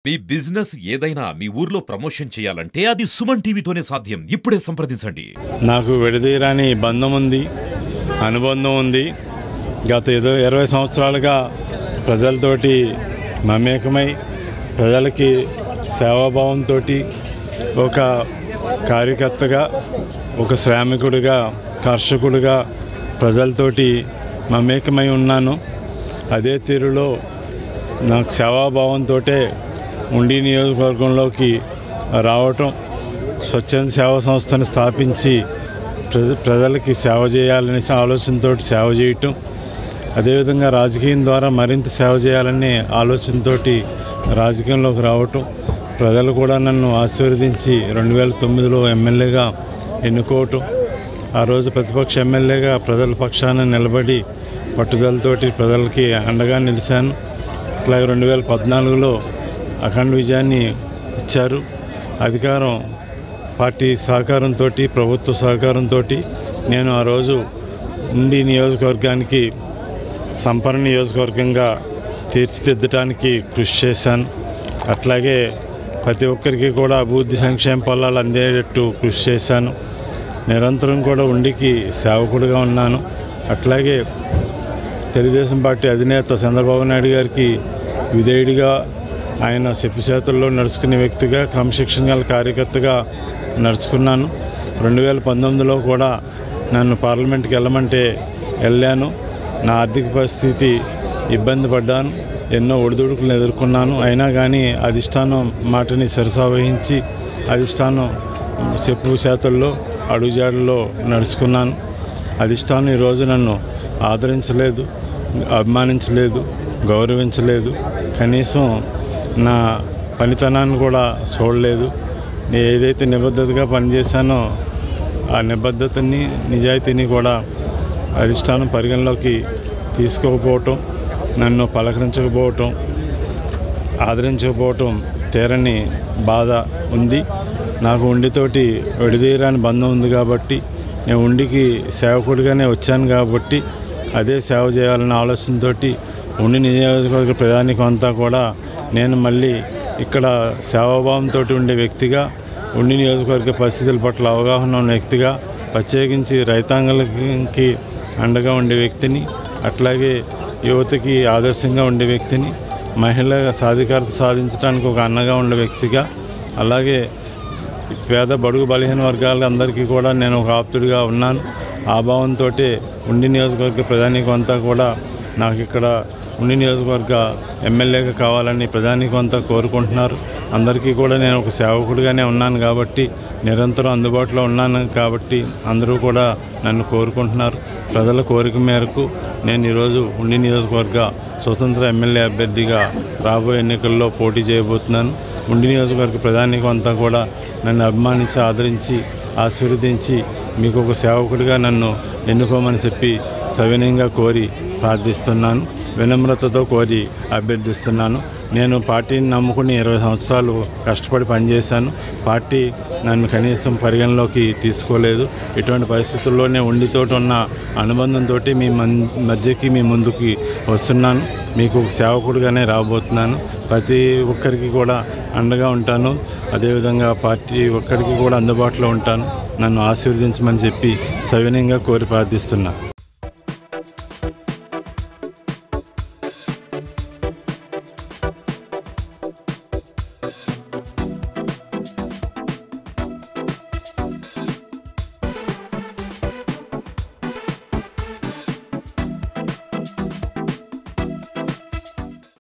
మీ business ఏదైనా మీ ఊర్లో promotion చేయాలంటే అది సుమన్ టీవీతోనే సాధ్యం. ఇప్పుడే సంప్రదించండి. నాకు విడదీయరాని బంధం ఉంది, అనుబంధం ఉంది. గత 20 సంవత్సరాలుగా ప్రజలతోటి మమేకమై ప్రజలకి సేవాభావంతో ఒక కార్యకర్తగా, ఒక శ్రామికుడిగా, కర్షకుడిగా ప్రజలతోటి మమేకమై ఉన్నాను. అదే తీరులో నాకు సేవాభావంతో ఉండి నియోజకవర్గంలోకి రావటం, స్వచ్ఛంద సేవా సంస్థను స్థాపించి ప్రజలకి సేవ చేయాలనే ఆలోచనతో సేవ చేయటం, అదేవిధంగా రాజకీయం ద్వారా మరింత సేవ చేయాలనే ఆలోచనతో రాజకీయంలోకి రావటం, ప్రజలు కూడా నన్ను ఆశీర్వదించి 2009లో ఎమ్మెల్యేగా ఎన్నుకోవటం, ఆ రోజు ప్రతిపక్ష ఎమ్మెల్యేగా ప్రజల పక్షాన నిలబడి పట్టుదలతోటి ప్రజలకి అండగా నిలిచాను. అట్లాగే 2014లో అఖండ విజయాన్ని ఇచ్చారు. అధికారం పార్టీ సహకారంతో, ప్రభుత్వ సహకారంతో నేను ఆ రోజు ఉండి నియోజకవర్గానికి సంపన్న నియోజకవర్గంగా తీర్చిదిద్దడానికి కృషి చేశాను. అట్లాగే ప్రతి ఒక్కరికి కూడా అభివృద్ధి సంక్షేమ ఫలాలు అందేటట్టు కృషి చేశాను. నిరంతరం కూడా ఉండికి సేవకుడిగా ఉన్నాను. అట్లాగే తెలుగుదేశం పార్టీ అధినేత చంద్రబాబు నాయుడు గారికి విధేయుడిగా, ఆయన చెప్పిచేతుల్లో నడుచుకునే వ్యక్తిగా, క్రమశిక్షణ గల కార్యకర్తగా నడుచుకున్నాను. 2019లో కూడా నన్ను పార్లమెంట్కి వెళ్ళమంటే వెళ్ళాను. నా ఆర్థిక పరిస్థితి ఇబ్బంది పడ్డాను, ఎన్నో ఒడిదుడుకులను ఎదుర్కొన్నాను. అయినా కానీ అధిష్టానం మాటని శిరసావహించి అధిష్టానం చెప్పు చేతుల్లో అడుగుజాడల్లో నడుచుకున్నాను. అధిష్టానం ఈరోజు నన్ను ఆదరించలేదు, అభిమానించలేదు, గౌరవించలేదు. కనీసం నా పనితనాన్ని కూడా చూడలేదు. నేను ఏదైతే నిబద్ధతగా పనిచేశానో ఆ నిబద్ధతని, నిజాయితీని కూడా అధిష్టానం పరిగణలోకి తీసుకోకపోవటం, నన్ను పలకరించకపోవటం, ఆదరించకపోవటం తీరని బాధ ఉంది. నాకు ఉండితోటి విడదీయరాని బంధం ఉంది కాబట్టి, నేను ఉండికి సేవకుడిగానే వచ్చాను కాబట్టి అదే సేవ చేయాలన్న ఆలోచనతో ఉండి నియోజకవర్గ ప్రజానీకం అంతా కూడా నేను మళ్ళీ ఇక్కడ సేవాభావంతో ఉండే వ్యక్తిగా, ఉండి నియోజకవర్గ పరిస్థితుల పట్ల అవగాహన ఉన్న వ్యక్తిగా, ప్రత్యేకించి రైతాంగాలకి అండగా ఉండే వ్యక్తిని, అట్లాగే యువతకి ఆదర్శంగా ఉండే వ్యక్తిని, మహిళ సాధికారత సాధించడానికి ఒక అన్నగా ఉండే వ్యక్తిగా, అలాగే పేద బడుగు బలహీన వర్గాల అందరికీ కూడా నేను ఒక ఆప్తుడిగా ఉన్నాను. ఆ భావంతో ఉండి నియోజకవర్గ ప్రజానీకం అంతా కూడా నాకు ఇక్కడ ఉండి నియోజకవర్గ ఎమ్మెల్యేగా కావాలని ప్రజానీకం అంతా కోరుకుంటున్నారు. అందరికీ కూడా నేను ఒక సేవకుడిగానే ఉన్నాను కాబట్టి, నిరంతరం అందుబాటులో ఉన్నాను కాబట్టి అందరూ కూడా నన్ను కోరుకుంటున్నారు. ప్రజల కోరిక మేరకు నేను ఈరోజు ఉండి నియోజకవర్గ స్వతంత్ర ఎమ్మెల్యే అభ్యర్థిగా రాబోయే ఎన్నికల్లో పోటీ చేయబోతున్నాను. ఉండి నియోజకవర్గ ప్రజానీకం అంతా కూడా నన్ను అభిమానించి, ఆదరించి, ఆశీర్వదించి మీకు ఒక సేవకుడిగా నన్ను ఎన్నుకోమని చెప్పి సవినయంగా కోరి ప్రార్థిస్తున్నాను. వినమ్రతతో కోరి అభ్యర్థిస్తున్నాను. నేను పార్టీని నమ్ముకుని 20 సంవత్సరాలు కష్టపడి పనిచేశాను. పార్టీ నన్ను కనీసం పరిగణలోకి తీసుకోలేదు. ఇటువంటి పరిస్థితుల్లోనే ఉండితోటి ఉన్న అనుబంధంతో మీ మధ్యకి, మీ ముందుకి వస్తున్నాను. మీకు ఒక సేవకుడిగానే రాబోతున్నాను. ప్రతి ఒక్కరికి కూడా అండగా ఉంటాను. అదేవిధంగా పార్టీ ఒక్కరికి కూడా అందుబాటులో ఉంటాను. నన్ను ఆశీర్వదించమని చెప్పి సవినయంగా కోరి ప్రార్థిస్తున్నాను.